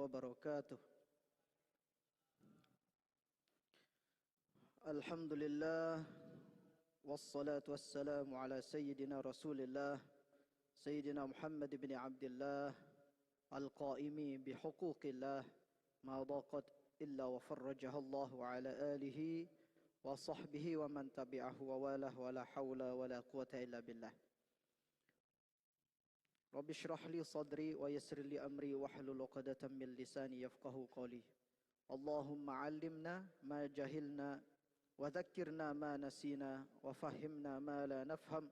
wabarakatuh. Alhamdulillah wassalatu wassalamu ala sayyidina Rasulillah Sayyidina Muhammad bin Abdullah al-qaimi bihuquqillah ma daqat illa wa farrajaha Allah wa ala alihi wa sahbihi wa man tabi'ahu wa walah wa la hawla wa la quwata illa billah. Rabbi shrah li sadri wa yassir li amri wahlul 'uqdatam min lisani yafqahu qawli. Allahumma 'allimna ma jahilna wa dhakkirna ma nasina wa fahhimna ma la nafham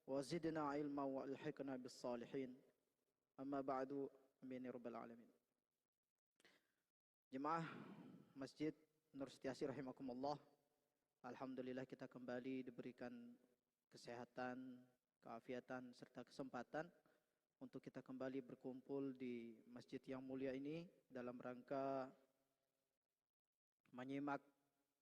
wa zidna ilma wa alhiqna bis salihin. Amma ba'du, amin ya rabbal alamin. Jemaah Masjid Nur Setiasi rahimakumullah. Alhamdulillah kita kembali diberikan kesehatan, keafiatan serta kesempatan untuk kita kembali berkumpul di masjid yang mulia ini dalam rangka menyimak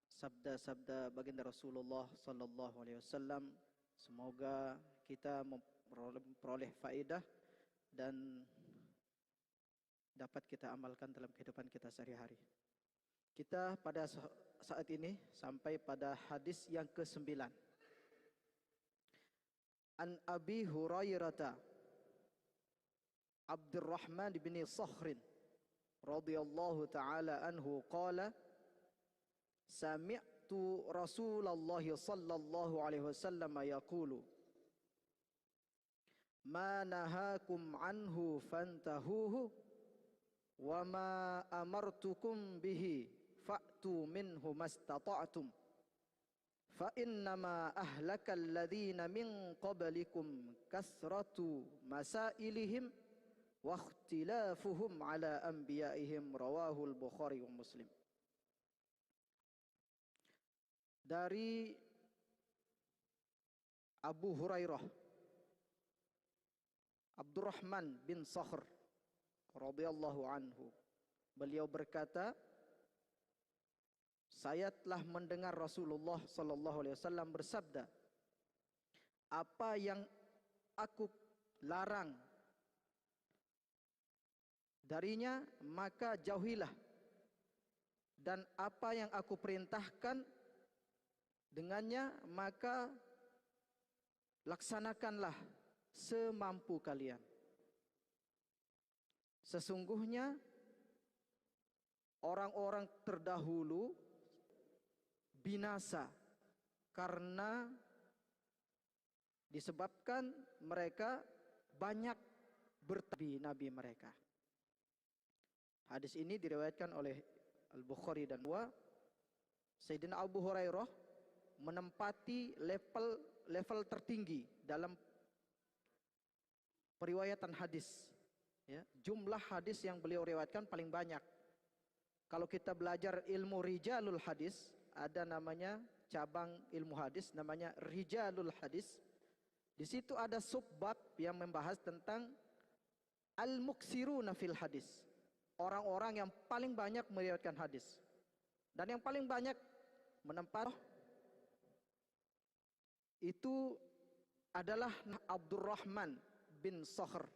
sabda-sabda baginda Rasulullah sallallahu alaihi wasallam. Semoga kita memperoleh faedah dan dapat kita amalkan dalam kehidupan kita sehari-hari. Kita pada saat ini sampai pada hadis yang ke-9. An Abi Hurairah Abdurrahman bin Sakhrin radhiyallahu ta'ala anhu qala sami'tu Rasulullah sallallahu alaihi wasallam yaqulu ma nahakum anhu fantahuhu wa ma amartukum bihi fa'tu minhu mastata'tum fa innama ahlakal ladzina min qablikum kasratu masailihim wa ikhtilafuhum ala anbiya'ihim rawahul Bukhari wa Muslim. Dari Abu Hurairah Abdurrahman bin Sakhr radhiyallahu anhu, beliau berkata, saya telah mendengar Rasulullah sallallahu alaihi wasallam bersabda, apa yang aku larang darinya maka jauhilah, dan apa yang aku perintahkan dengannya maka laksanakanlah semampu kalian. Sesungguhnya orang-orang terdahulu binasa karena disebabkan mereka banyak bertabi nabi mereka. Hadis ini diriwayatkan oleh Al-Bukhari dan Sayyidina Abu Hurairah menempati level tertinggi dalam periwayatan hadis. Ya, jumlah hadis yang beliau riwayatkan paling banyak. Kalau kita belajar ilmu rijalul hadis, ada namanya cabang ilmu hadis namanya rijalul hadis. Di situ ada subbab yang membahas tentang al-muksiruna fil hadis. Orang-orang yang paling banyak meriwayatkan hadis. Dan yang paling banyak menempat itu adalah Abdurrahman bin Sakhr.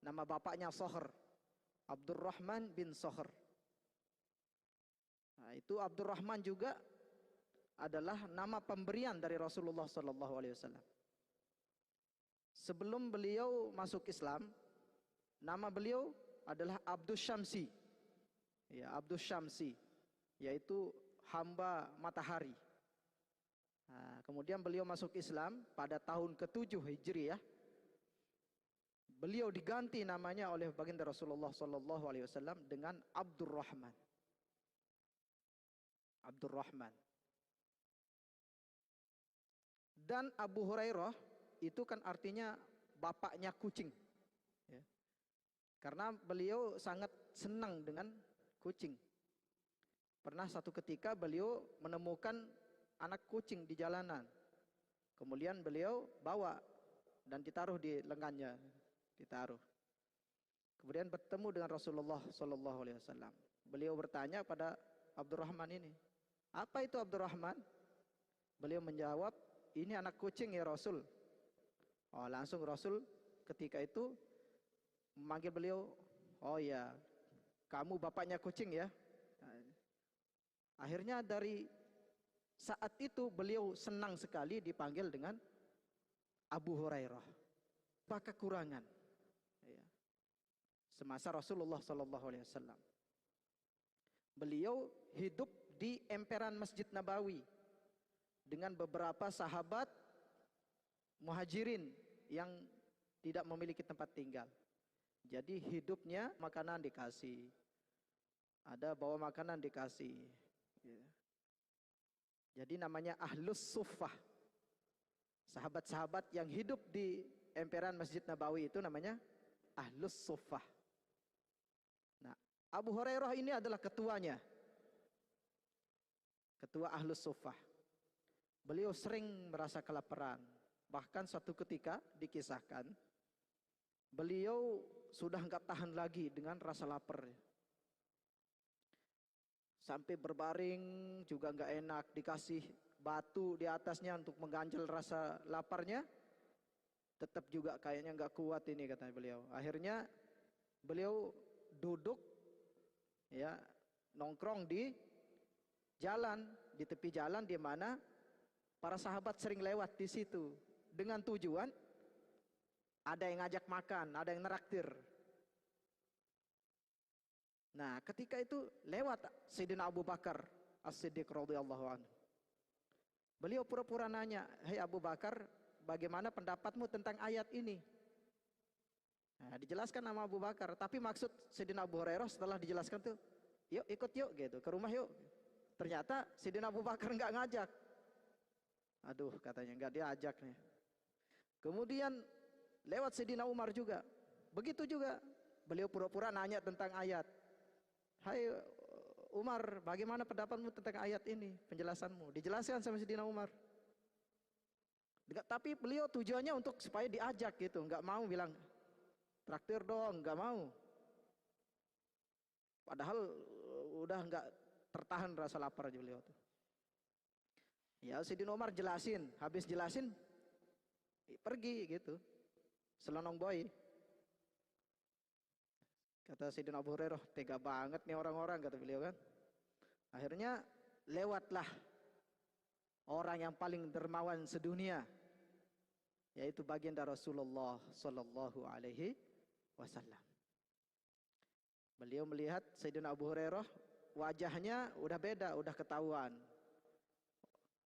Nama bapaknya Sakhr. Abdurrahman bin Sakhr. Nah, itu Abdurrahman juga adalah nama pemberian dari Rasulullah sallallahu alaihi wasallam. Sebelum beliau masuk Islam, nama beliau adalah Abdus Syamsi. Ya, Abdus Syamsi, yaitu hamba matahari. Nah, kemudian beliau masuk Islam pada tahun ke-7 Hijriah. Beliau diganti namanya oleh baginda Rasulullah sallallahu alaihi wasallam dengan Abdurrahman. Abdurrahman. Dan Abu Hurairah itu kan artinya bapaknya kucing. Ya. Karena beliau sangat senang dengan kucing. Pernah satu ketika beliau menemukan anak kucing di jalanan. Kemudian beliau bawa dan ditaruh di lengannya, ditaruh. Kemudian bertemu dengan Rasulullah sallallahu alaihi wasallam. Beliau bertanya pada Abdurrahman ini, "Apa itu Abdurrahman?" Beliau menjawab, "Ini anak kucing ya Rasul." Oh, langsung Rasul ketika itu memanggil beliau, "Oh ya, kamu bapaknya kucing ya. Akhirnya dari saat itu beliau senang sekali dipanggil dengan Abu Hurairah. Apa kekurangan? Ya. Semasa Rasulullah SAW, beliau hidup di emperan Masjid Nabawi dengan beberapa sahabat muhajirin yang tidak memiliki tempat tinggal. Jadi hidupnya makanan dikasih, ada bawa makanan dikasih. Ya. Jadi namanya Ahlus Suffah. Sahabat-sahabat yang hidup di emperan Masjid Nabawi itu namanya Ahlus Suffah. Nah, Abu Hurairah ini adalah ketuanya. Ketua Ahlus Suffah. Beliau sering merasa kelaparan. Bahkan suatu ketika dikisahkan, beliau sudah enggak tahan lagi dengan rasa lapar. Sampai berbaring juga enggak enak, dikasih batu di atasnya untuk mengganjal rasa laparnya. Tetap juga kayaknya enggak kuat ini, kata beliau. Akhirnya beliau duduk ya, nongkrong di jalan, di tepi jalan di mana para sahabat sering lewat di situ dengan tujuan ada yang ngajak makan, ada yang neraktir. Nah, ketika itu lewat Sayyidina Abu Bakar As-Siddiq radhiyallahu anhu. Beliau pura-pura nanya, "Hei Abu Bakar, bagaimana pendapatmu tentang ayat ini?" Nah, dijelaskan nama Abu Bakar, tapi maksud Sayyidina Abu Hurairah setelah dijelaskan tuh, "Yuk ikut yuk," gitu, "ke rumah yuk." Ternyata Sayyidina Abu Bakar enggak ngajak. Aduh, katanya enggak diajak nih. Kemudian lewat Sayyidina Umar juga. Begitu juga. Beliau pura-pura nanya tentang ayat. "Hai Umar, bagaimana pendapatmu tentang ayat ini? Penjelasanmu." Dijelaskan sama Sayyidina Umar. Tapi beliau tujuannya untuk supaya diajak gitu, enggak mau bilang traktir dong, enggak mau. Padahal udah enggak tertahan rasa lapar aja beliau tuh. Ya Sayyidina Umar jelasin, habis jelasin pergi gitu. Selonong boy. Kata Sayyidina Abu Hurairah, tega banget nih orang-orang, kata beliau kan. Akhirnya lewatlah orang yang paling dermawan sedunia, yaitu baginda Rasulullah sallallahu alaihi wasallam. Beliau melihat Sayyidina Abu Hurairah, wajahnya udah beda, udah ketahuan.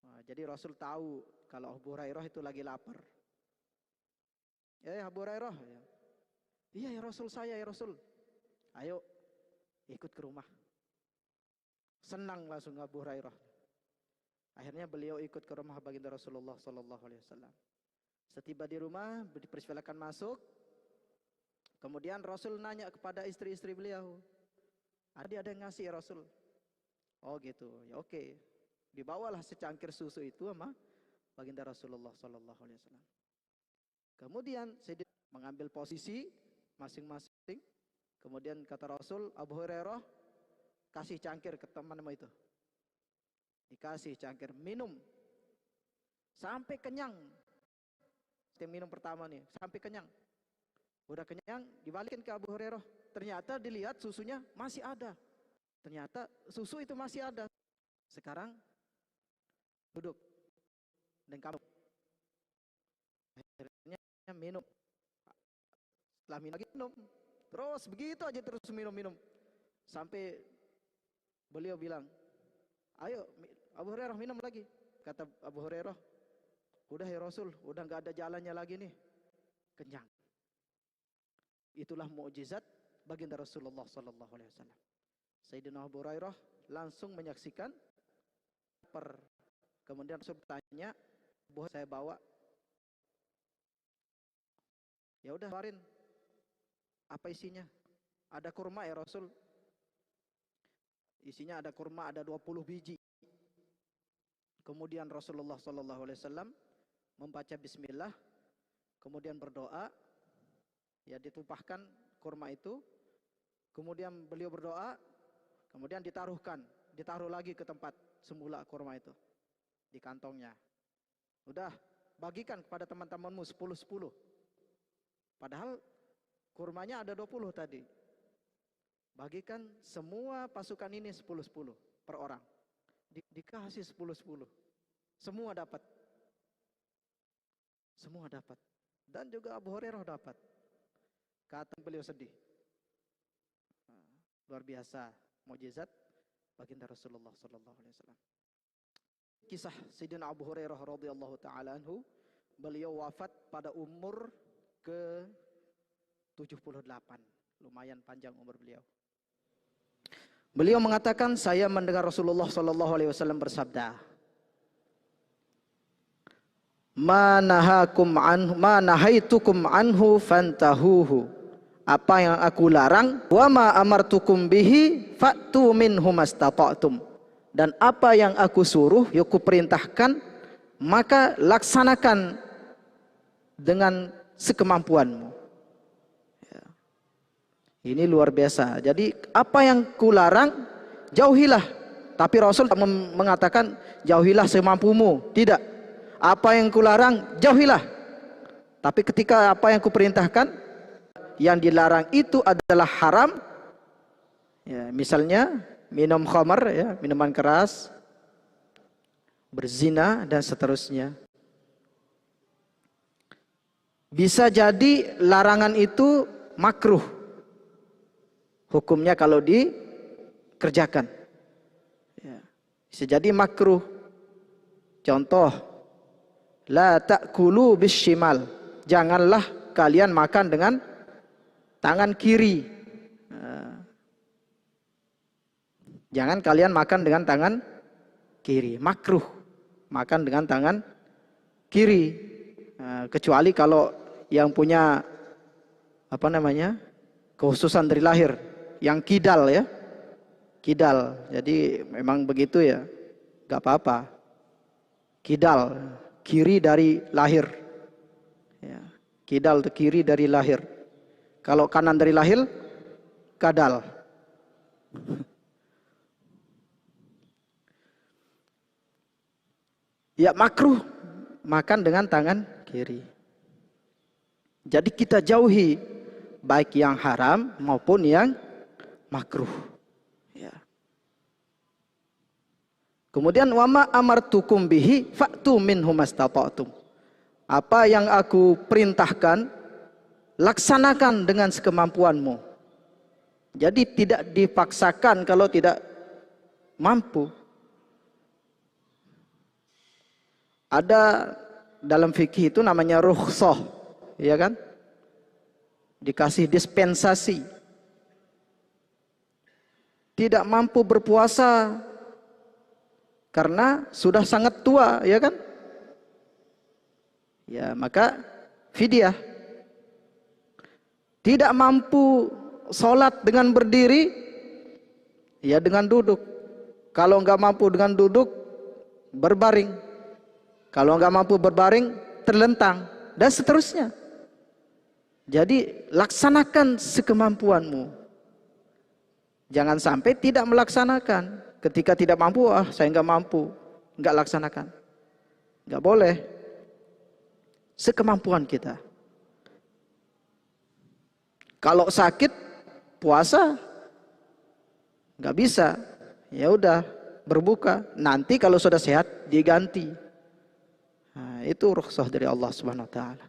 Nah, jadi Rasul tahu kalau Abu Hurairah itu lagi lapar. Abu Hurairah, ya. Iya ya Rasul, saya ya Rasul. Ayo ikut ke rumah. Senang langsung Abu Hurairah. Akhirnya beliau ikut ke rumah baginda Rasulullah sallallahu alaihi wasallam. Setiba di rumah dipersilakan masuk. Kemudian Rasul nanya kepada istri-istri beliau, ada yang ngasih ya Rasul? Oh gitu, ya oke. Dibawalah secangkir susu itu sama baginda Rasulullah sallallahu alaihi wasallam. Kemudian Sayyidina mengambil posisi masing-masing. Kemudian kata Rasul, Abu Hurairah kasih cangkir ke temanmu itu. Dikasih cangkir, minum. Sampai kenyang. Yang minum pertama nih, sampai kenyang. Udah kenyang, dibalikin ke Abu Hurairah. Ternyata dilihat susunya masih ada. Ternyata susu itu masih ada. Sekarang duduk. Dan kamu. Akhirnya minum. Setelah minum lagi minum. Terus begitu aja terus minum-minum. Sampai beliau bilang, ayo Abu Hurairah minum lagi. Kata Abu Hurairah, udah ya Rasul, udah gak ada jalannya lagi nih. Kenyang. Itulah mukjizat baginda Rasulullah sallallahu alaihi wasallam. Sayyidina Abu Hurairah langsung menyaksikan lapar. Kemudian Rasul bertanya, "Boleh saya bawa?" Ya udah, keluarin. Apa isinya? Ada kurma ya Rasul. Isinya ada kurma, ada 20 biji. Kemudian Rasulullah sallallahu alaihi wasallam membaca bismillah, kemudian berdoa, ya ditumpahkan kurma itu. Kemudian beliau berdoa, kemudian ditaruh lagi ke tempat semula kurma itu di kantongnya. Udah, bagikan kepada teman-temanmu 10-10. Padahal kurmanya ada 20 tadi. bagikan semua pasukan ini 10-10 per orang. Dikasih 10-10. Semua dapat. Semua dapat. Dan juga Abu Hurairah dapat. Kata beliau sedih. Luar biasa mukjizat baginda Rasulullah sallallahu alaihi wasallam. Kisah Sayyidina Abu Hurairah radhiyallahu taala anhu, beliau wafat pada umur ke 78. Lumayan panjang umur beliau. Beliau mengatakan, saya mendengar Rasulullah sallallahu alaihi wasallam bersabda, "Ma nahaitukum anhu fantahuhu." Apa yang aku larang, wa ma amartukum bihi fa'tu minhu mastata'tum. Dan apa yang aku suruh, aku perintahkan, maka laksanakan dengan sekemampuanmu. Ya. Ini luar biasa. Jadi apa yang kularang, jauhilah. Tapi Rasul mengatakan jauhilah semampumu. Tidak. Apa yang kularang, jauhilah. Tapi ketika apa yang kuperintahkan, yang dilarang itu adalah haram. Ya, misalnya minum khamar, ya, minuman keras, berzina dan seterusnya. Bisa jadi larangan itu makruh hukumnya kalau dikerjakan. Ya, bisa jadi makruh. Contoh, la ta'kulu bishimal. Janganlah kalian makan dengan tangan kiri. Jangan kalian makan dengan tangan kiri. Makruh makan dengan tangan kiri. Kecuali kalau yang punya kekhususan dari lahir, yang kidal, ya. Kidal. Jadi memang begitu, ya. Gak apa-apa. Kidal, kiri dari lahir. Ya. Kidal itu kiri dari lahir. Kalau kanan dari lahir, kadal. Ya, makruh makan dengan tangan kiri. Jadi kita jauhi baik yang haram maupun yang makruh. Ya. Kemudian wama amartukum bihi fa'tu minhu mastata'tum. Apa yang aku perintahkan, laksanakan dengan sekemampuanmu. Jadi tidak dipaksakan kalau tidak mampu. Ada dalam fikih itu namanya rukhsah, ya kan? Dikasih dispensasi. Tidak mampu berpuasa karena sudah sangat tua, ya kan? Ya, maka fidyah. Tidak mampu sholat dengan berdiri, ya dengan duduk. Kalau nggak mampu dengan duduk, berbaring. Kalau nggak mampu berbaring, terlentang, dan seterusnya. Jadi laksanakan sekemampuanmu. Jangan sampai tidak melaksanakan. Ketika tidak mampu, saya nggak mampu, nggak laksanakan. Nggak boleh. Sekemampuan kita. Kalau sakit, puasa nggak bisa, ya udah berbuka. Nanti kalau sudah sehat diganti. Nah, itu rukhsah dari Allah Subhanahu Wa Taala.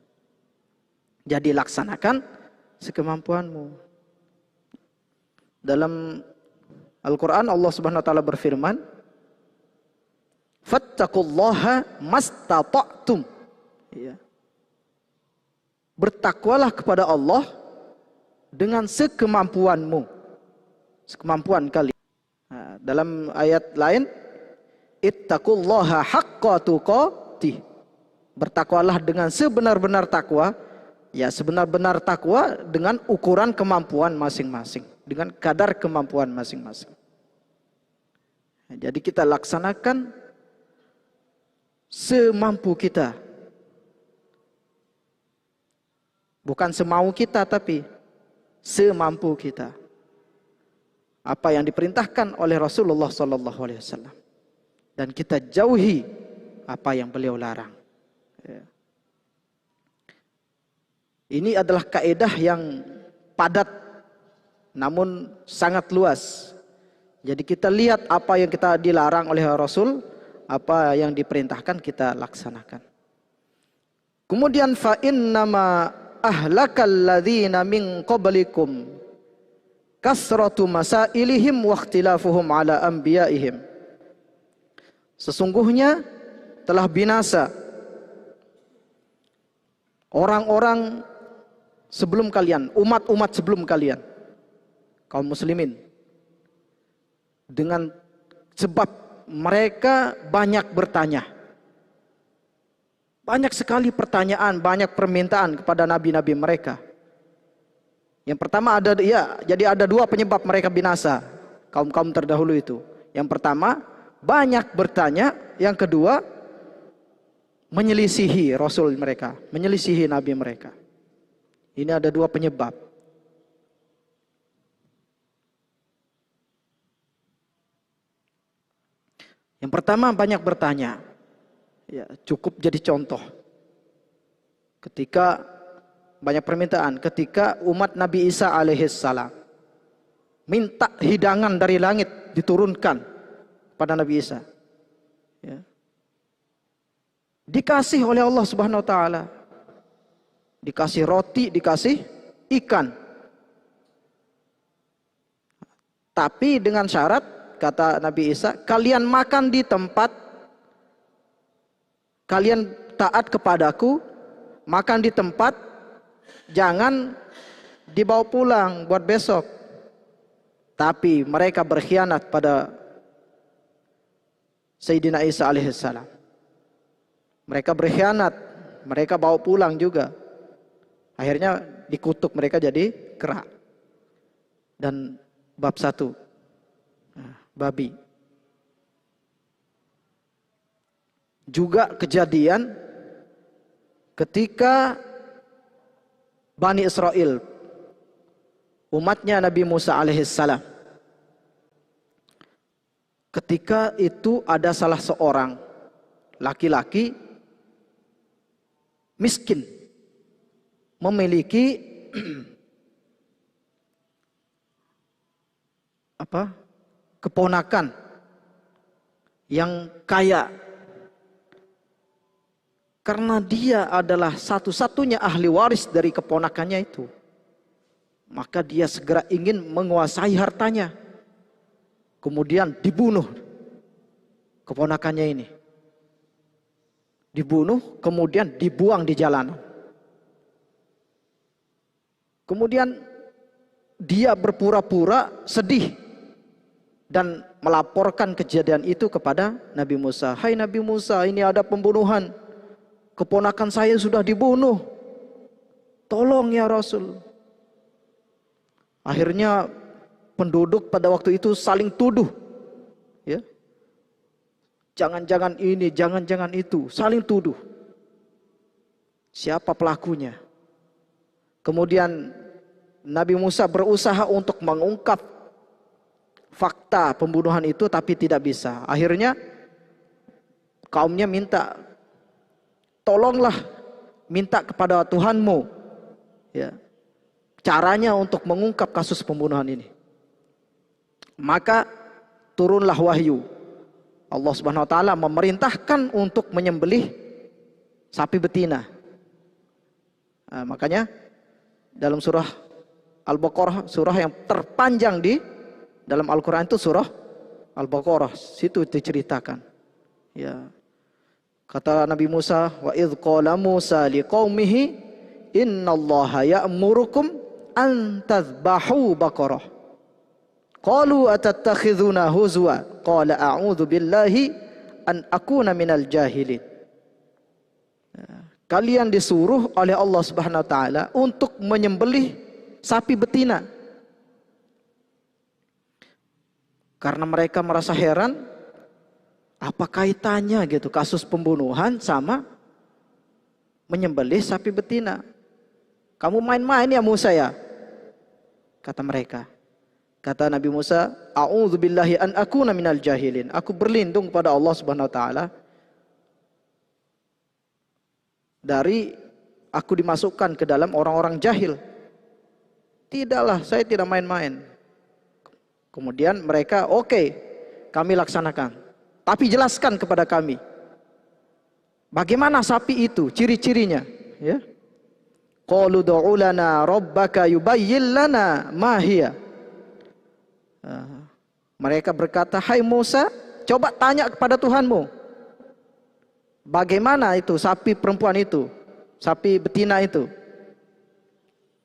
Jadi laksanakan sekemampuanmu. Dalam Al-Quran Allah Subhanahu Wa Taala berfirman, "Fattaqullaha mastata'tum." Ya. Bertakwalah kepada Allah dengan sekemampuanmu, sekemampuan kalian. Nah, dalam ayat lain, ittaqullaha haqqa tuqatih. Bertakwalah dengan sebenar-benar takwa, ya sebenar-benar takwa dengan ukuran kemampuan masing-masing, dengan kadar kemampuan masing-masing. Nah, jadi kita laksanakan semampu kita, bukan semau kita, tapi semampu kita. Apa yang diperintahkan oleh Rasulullah SAW, dan kita jauhi apa yang beliau larang. Ya. Ini adalah kaidah yang padat namun sangat luas. Jadi kita lihat apa yang kita dilarang oleh Rasul, apa yang diperintahkan kita laksanakan. Kemudian fa innama ahlakal ladzina min qablikum kasratu masailihim wa ikhtilafuhum ala anbiyaihim. Sesungguhnya telah binasa orang-orang sebelum kalian, umat-umat sebelum kalian, kaum muslimin, dengan sebab mereka banyak bertanya. Banyak sekali pertanyaan, banyak permintaan kepada nabi-nabi mereka. Yang pertama jadi ada dua penyebab mereka binasa, kaum-kaum terdahulu itu. Yang pertama, banyak bertanya. Yang kedua, menyelisihi Rasul mereka, menyelisihi nabi mereka. Ini ada dua penyebab. Yang pertama, banyak bertanya. Ya, cukup jadi contoh. Ketika banyak permintaan, ketika umat Nabi Isa alaihissalam minta hidangan dari langit diturunkan pada Nabi Isa, ya, dikasih oleh Allah Subhanahu wa taala. Dikasih roti, dikasih ikan. Tapi dengan syarat, kata Nabi Isa, kalian makan di tempat, kalian taat kepadaku, makan di tempat, jangan dibawa pulang buat besok. Tapi mereka berkhianat pada Sayyidina Isa alaihissalam. Mereka berkhianat, mereka bawa pulang juga. Akhirnya dikutuk mereka jadi kera. Dan bab 1, babi. Juga kejadian ketika Bani Israel, umatnya Nabi Musa alaihissalam, ketika itu ada salah seorang laki-laki miskin, memiliki keponakan yang kaya. Karena dia adalah satu-satunya ahli waris dari keponakannya itu, maka dia segera ingin menguasai hartanya. Kemudian dibunuh keponakannya ini. Dibunuh, kemudian dibuang di jalanan. Kemudian dia berpura-pura sedih dan melaporkan kejadian itu kepada Nabi Musa. Hai Nabi Musa, ini ada pembunuhan. Keponakan saya sudah dibunuh. Tolong ya Rasul. Akhirnya penduduk pada waktu itu saling tuduh. Ya. Jangan-jangan ini, jangan-jangan itu. Saling tuduh. Siapa pelakunya? Kemudian Nabi Musa berusaha untuk mengungkap fakta pembunuhan itu, tapi tidak bisa. Akhirnya kaumnya minta, tolonglah, minta kepada Tuhanmu, ya, caranya untuk mengungkap kasus pembunuhan ini. Maka turunlah wahyu. Allah Subhanahu wa taala memerintahkan untuk menyembelih sapi betina. Nah, makanya dalam surah Al-Baqarah, surah yang terpanjang di dalam Al-Quran itu surah Al-Baqarah, situ diceritakan. Ya. Kata Nabi Musa, wa idh qala Musa liqaumihi innallaha ya'murukum an tadhbahu baqarah. Qalu atattakhidhuna huzwa. Qala a'udzu billahi an akuna minal jahilin. Kalian disuruh oleh Allah Subhanahu wa taala untuk menyembelih sapi betina. Karena mereka merasa heran, apa kaitannya gitu kasus pembunuhan sama menyembelih sapi betina? Kamu main-main ya Musa ya? Kata mereka. Kata Nabi Musa, a'udzu billahi an akuna minal jahilin. Aku berlindung kepada Allah Subhanahu wa taala dari aku dimasukkan ke dalam orang-orang jahil. Tidaklah, saya tidak main-main. Kemudian mereka, oke, kami laksanakan. Tapi jelaskan kepada kami, bagaimana sapi itu, ciri-cirinya. Ya. Qalu du'u lana rabbaka yubayyin lana ma hiya. Mereka berkata, hai Musa, coba tanya kepada Tuhanmu, bagaimana itu sapi perempuan itu, sapi betina itu.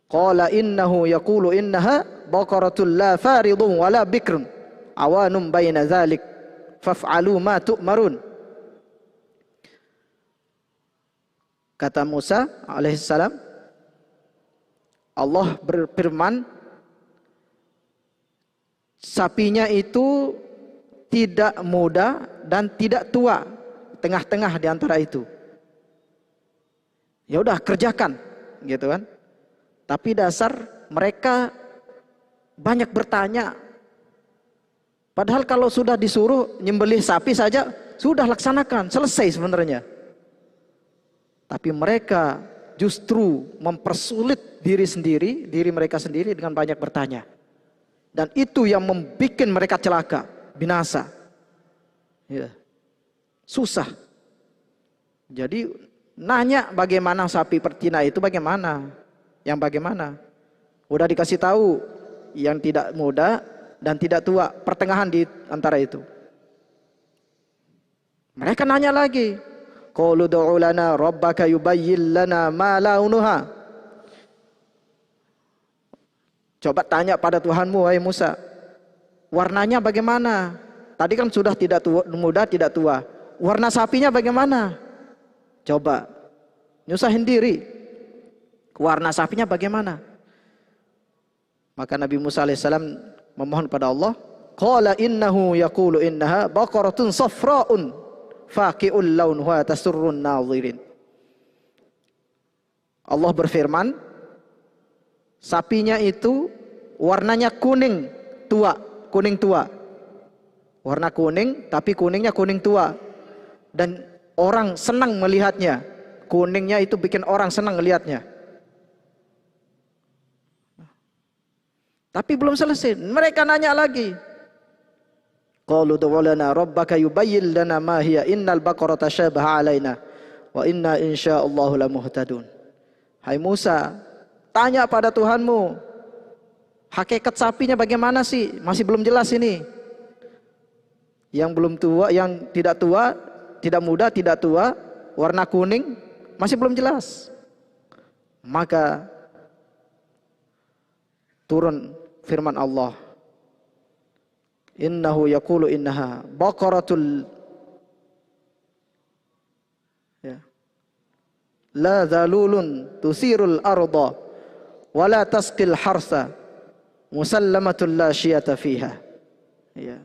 Qala innahu yaqulu innaha baqaratul la faridun wala bikrun awanum baina dzalik faf'alu ma tu'marun. Kata Musa alaihissalam, Allah berfirman, sapinya itu tidak muda dan tidak tua, tengah-tengah di antara itu. Ya udah, kerjakan, gitu kan. Tapi dasar mereka banyak bertanya. Padahal kalau sudah disuruh nyembelih sapi saja, sudah laksanakan, selesai sebenarnya. Tapi mereka justru mempersulit diri mereka sendiri dengan banyak bertanya. Dan itu yang membuat mereka celaka, binasa. Ya. Susah. Jadi nanya bagaimana sapi betina itu bagaimana? Yang bagaimana? Udah dikasih tahu yang tidak muda dan tidak tua, pertengahan di antara itu. Mereka nanya lagi. Qalu du'u lana rabbaka yubayyin lana ma launuha. Coba tanya pada Tuhanmu, wahai Musa, warnanya bagaimana? Tadi kan sudah tidak tua, muda, tidak tua. Warna sapinya bagaimana? Coba nyusahin diri. Warna sapinya bagaimana? Maka Nabi Musa alaihissalam memohon pada Allah. Qala innahu yaqulu innaha baqaratun safra'un faqi'ul launha tasurrun nadhirin. Allah berfirman, sapinya itu warnanya kuning tua. Warna kuning, tapi kuningnya kuning tua. Dan orang senang melihatnya. Kuningnya itu bikin orang senang melihatnya. Tapi belum selesai. Mereka nanya lagi. Qalu du'u lana rabbaka yubayyin lana ma hiya innal baqarata syabaha alaina wa inna insyaallahu lamuhtadun. Hai Musa, tanya pada Tuhanmu, hakikat sapinya bagaimana sih? Masih belum jelas ini. Yang belum tua, yang tidak tua, tidak muda, tidak tua, warna kuning, masih belum jelas. Maka turun firman Allah, innahu yaqulu innaha baqaratul la zalulun tusirul arda wala tasqil harsa musallamatul la syiyata fiha. Ya.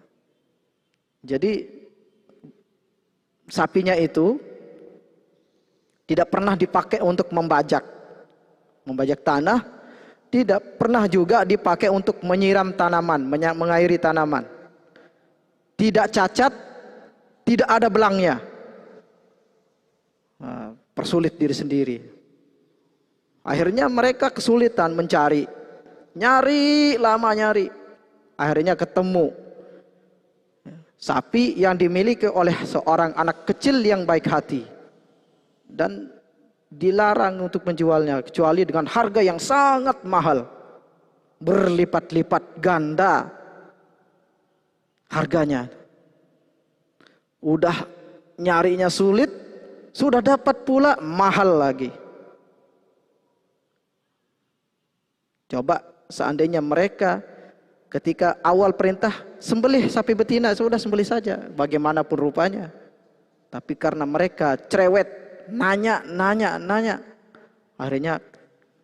Jadi sapinya itu tidak pernah dipakai untuk membajak tanah. Tidak pernah juga dipakai untuk menyiram tanaman, mengairi tanaman. Tidak cacat, tidak ada belangnya. Persulit diri sendiri. Akhirnya mereka kesulitan mencari. Lama nyari. Akhirnya ketemu sapi yang dimiliki oleh seorang anak kecil yang baik hati. Dan dilarang untuk menjualnya kecuali dengan harga yang sangat mahal, berlipat-lipat ganda harganya. Udah nyarinya sulit, sudah dapat pula mahal lagi. Coba seandainya mereka ketika awal perintah sembelih sapi betina, sudah sembelih saja bagaimanapun rupanya. Tapi karena mereka cerewet, nanya, akhirnya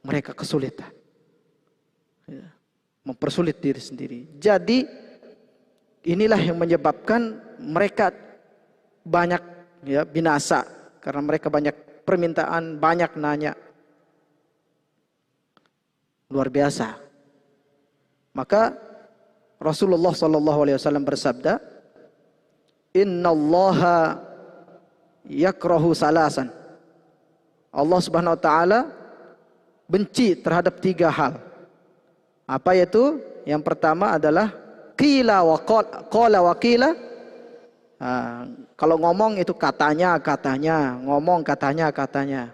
mereka kesulitan, mempersulit diri sendiri. Jadi inilah yang menyebabkan mereka banyak binasa, karena mereka banyak permintaan, banyak nanya, luar biasa. Maka Rasulullah SAW bersabda, Innallaha yakrahu salasan. Allah Subhanahu wa taala benci terhadap 3 hal. Apa yaitu? Yang pertama adalah qila wa qala wa qila. Kalau ngomong itu katanya, ngomong katanya.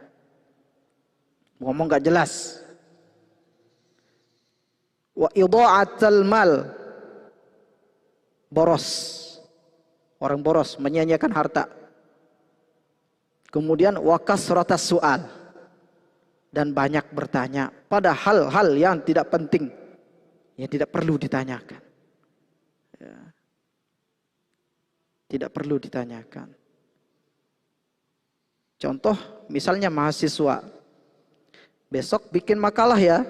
Ngomong gak jelas. Wa idha'atul mal, boros. Orang boros menyia-nyiakan harta. Kemudian wa kasratas su'al, dan banyak bertanya pada hal-hal yang tidak penting, yang tidak perlu ditanyakan. Ya. Tidak perlu ditanyakan. Contoh, misalnya mahasiswa besok bikin makalah ya.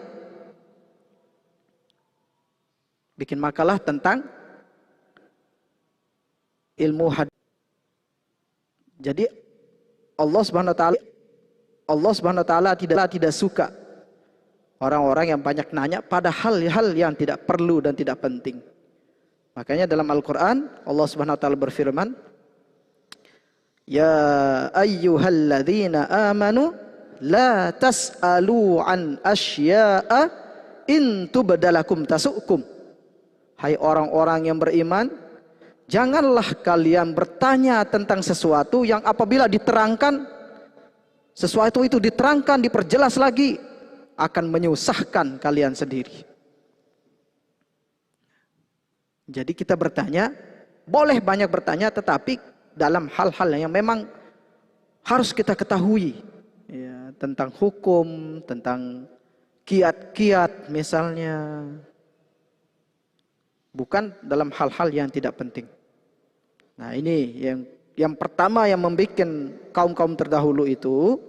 Bikin makalah tentang ilmu hadis. Jadi Allah Subhanahu wa taala tidak suka orang-orang yang banyak nanya pada hal-hal yang tidak perlu dan tidak penting. Makanya dalam Al-Qur'an Allah Subhanahu wa taala berfirman, "Ya ayyuhalladzina amanu la tas'alu an asya'a in tubdalakum tasukum." Hai orang-orang yang beriman, janganlah kalian bertanya tentang sesuatu yang apabila diterangkan, sesuatu itu diterangkan, diperjelas lagi, akan menyusahkan kalian sendiri. Jadi kita bertanya, boleh banyak bertanya, tetapi dalam hal-hal yang memang harus kita ketahui, ya, tentang hukum, tentang kiat-kiat misalnya. Bukan dalam hal-hal yang tidak penting. Nah, ini yang pertama yang membuat kaum-kaum terdahulu itu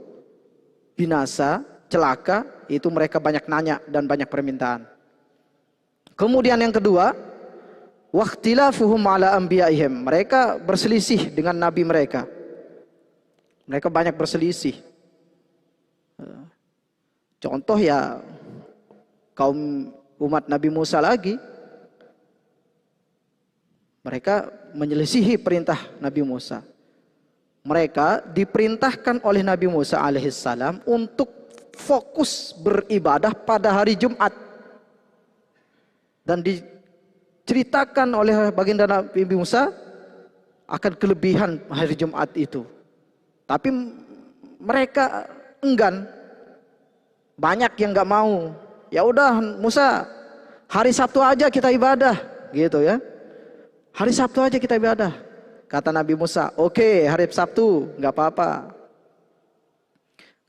binasa, celaka, itu mereka banyak nanya dan banyak permintaan. Kemudian yang kedua, waqtilafuhum ala anbiya'ihim. Mereka berselisih dengan nabi mereka. Mereka banyak berselisih. Contoh ya kaum umat Nabi Musa lagi. Mereka menyelisihi perintah Nabi Musa. Mereka diperintahkan oleh Nabi Musa alaihissalam untuk fokus beribadah pada hari Jumat. Dan diceritakan oleh baginda Nabi Musa akan kelebihan hari Jumat itu. Tapi mereka enggan. Banyak yang nggak mau. Ya udah Musa, hari Sabtu aja kita ibadah, gitu ya. Hari Sabtu aja kita ibadah. Kata Nabi Musa, oke, hari Sabtu, nggak apa-apa.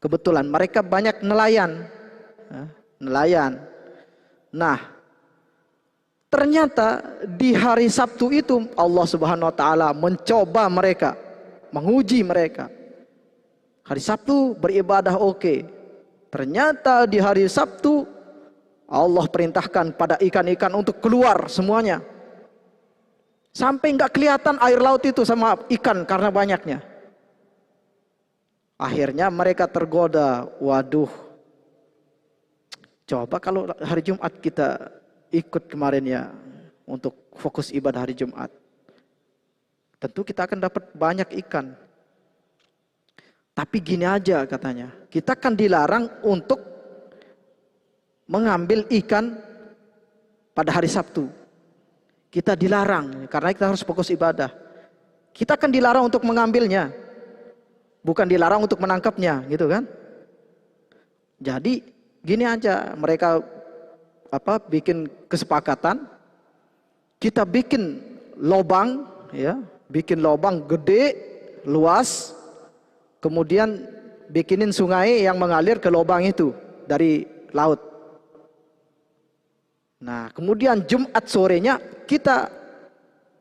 Kebetulan mereka banyak nelayan. Nelayan. Nah, ternyata di hari Sabtu itu Allah Subhanahu wa taala mencoba mereka, menguji mereka. Hari Sabtu beribadah oke. Ternyata di hari Sabtu Allah perintahkan pada ikan-ikan untuk keluar semuanya. Sampai nggak kelihatan air laut itu sama ikan karena banyaknya. Akhirnya mereka tergoda. Waduh, coba kalau hari Jumat kita ikut kemarin ya, untuk fokus ibadah hari Jumat. Tentu kita akan dapat banyak ikan. Tapi gini aja katanya, kita kan dilarang untuk mengambil ikan pada hari Sabtu. Kita dilarang karena kita harus fokus ibadah. Kita kan dilarang untuk mengambilnya, bukan dilarang untuk menangkapnya, gitu kan? Jadi gini aja, mereka bikin kesepakatan, kita bikin lobang, ya, bikin lobang gede, luas, kemudian bikinin sungai yang mengalir ke lobang itu dari laut. Nah, kemudian Jumat sorenya kita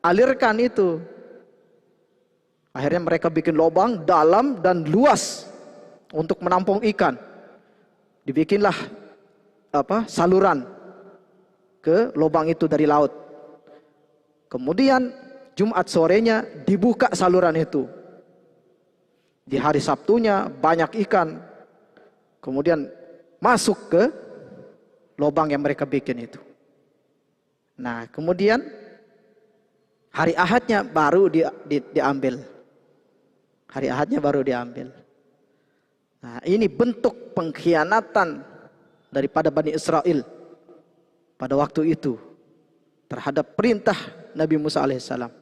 alirkan itu. Akhirnya mereka bikin lubang dalam dan luas untuk menampung ikan. Dibikinlah saluran ke lubang itu dari laut. Kemudian Jumat sorenya dibuka saluran itu. Di hari Sabtunya banyak ikan. Kemudian masuk ke lubang yang mereka bikin itu. Nah, kemudian hari Ahadnya baru diambil. Hari Ahadnya baru diambil. Nah, ini bentuk pengkhianatan daripada Bani Israel pada waktu itu. terhadap perintah Nabi Musa alaihissalam.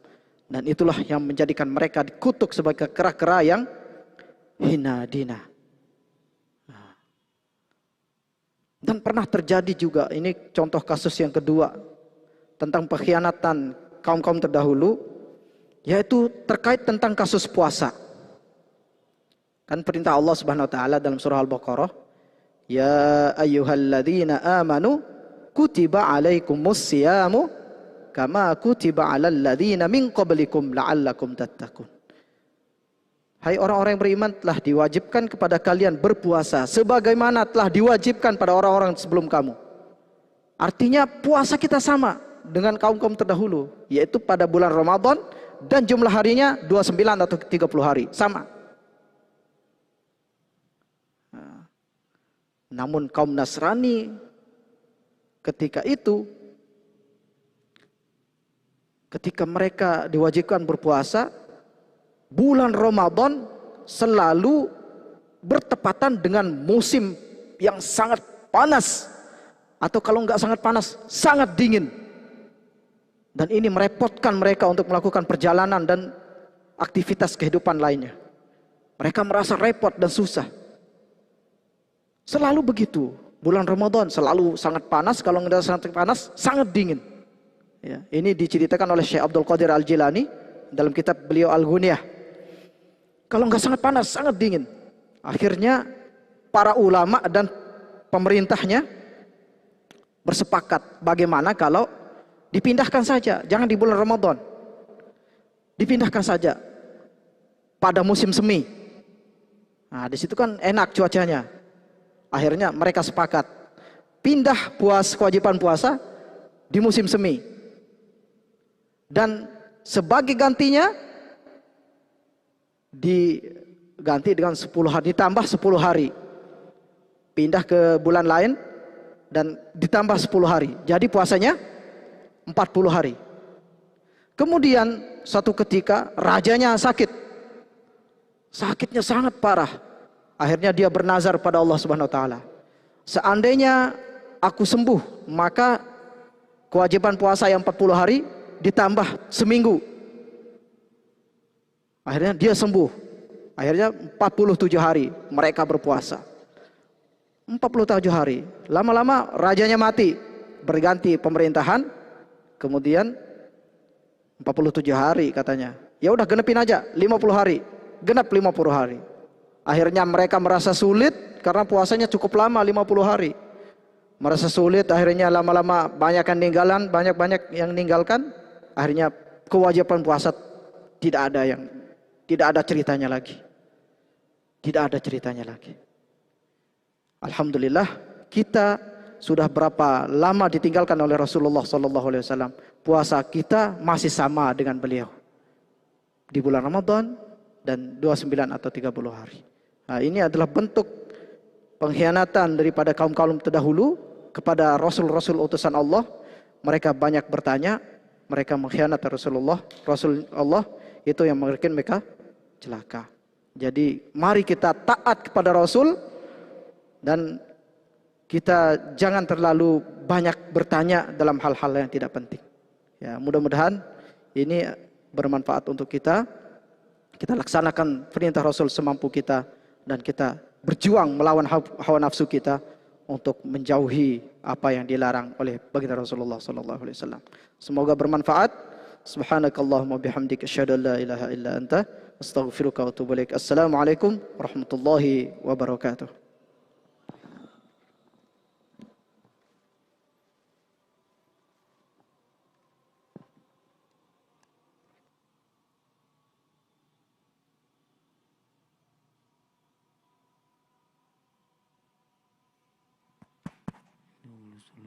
Dan itulah yang menjadikan mereka dikutuk sebagai kera-kera yang hina dina. Dan pernah terjadi juga, ini contoh kasus yang kedua tentang pengkhianatan kaum-kaum terdahulu, yaitu terkait tentang kasus puasa. Kan perintah Allah Subhanahu wa taala dalam surah Al-Baqarah, ya ayyuhalladzina amanu kutiba alaikumus siyamu kama kutiba alal ladzina min qablikum la'allakum tattaqun. Hai orang-orang yang beriman, telah diwajibkan kepada kalian berpuasa sebagaimana telah diwajibkan pada orang-orang sebelum kamu. Artinya puasa kita sama dengan kaum-kaum terdahulu, yaitu pada bulan Ramadan dan jumlah harinya 29 atau 30 hari, sama. Namun kaum Nasrani ketika itu, ketika mereka diwajibkan berpuasa, bulan Ramadan selalu bertepatan dengan musim yang sangat panas, atau kalau nggak sangat panas, sangat dingin. Dan ini merepotkan mereka untuk melakukan perjalanan dan aktivitas kehidupan lainnya. Mereka merasa repot dan susah. Selalu begitu. Bulan Ramadan selalu sangat panas, kalau nggak sangat panas, sangat dingin. Ya, ini diceritakan oleh Syekh Abdul Qadir Al-Jilani dalam kitab beliau Al-Ghunyah. Kalau nggak sangat panas, sangat dingin. Akhirnya para ulama dan pemerintahnya bersepakat bagaimana kalau dipindahkan saja, jangan di bulan Ramadan. Dipindahkan saja pada musim semi. Nah, di situ kan enak cuacanya. Akhirnya mereka sepakat pindah kewajiban puasa di musim semi. Dan sebagai gantinya diganti dengan 10 hari, ditambah 10 hari. Pindah ke bulan lain dan ditambah 10 hari. Jadi puasanya 40 hari. Kemudian suatu ketika rajanya sakit. Sakitnya sangat parah. Akhirnya dia bernazar pada Allah Subhanahu wa taala. Seandainya aku sembuh, maka kewajiban puasa yang 40 hari ditambah seminggu. Akhirnya dia sembuh. Akhirnya 47 hari mereka berpuasa. 47 hari. Lama-lama rajanya mati. Berganti pemerintahan. Kemudian 47 hari katanya. Ya udah genepin aja 50 hari. Genap 50 hari. Akhirnya mereka merasa sulit karena puasanya cukup lama 50 hari. Merasa sulit, akhirnya lama-lama banyak yang meninggalkan. Akhirnya kewajiban puasa tidak ada ceritanya lagi. Tidak ada ceritanya lagi. Alhamdulillah, kita sudah berapa lama ditinggalkan oleh Rasulullah SAW. Puasa kita masih sama dengan beliau. Di bulan Ramadan dan 29 atau 30 hari. Nah, ini adalah bentuk pengkhianatan daripada kaum-kaum terdahulu kepada Rasul-Rasul utusan Allah. Mereka banyak bertanya, mereka mengkhianati Rasulullah. Rasul Allah itu yang membuat mereka celaka. Jadi mari kita taat kepada Rasul dan kita jangan terlalu banyak bertanya dalam hal-hal yang tidak penting. Ya, mudah-mudahan ini bermanfaat untuk kita. Kita laksanakan perintah Rasul semampu kita dan kita berjuang melawan hawa nafsu kita untuk menjauhi apa yang dilarang oleh baginda Rasulullah SAW. Semoga bermanfaat. Subhanakallahumma bihamdika asyhadu an la ilaha illa anta astaghfiruka wa atubu ilaik. Assalamualaikum warahmatullahi wabarakatuh.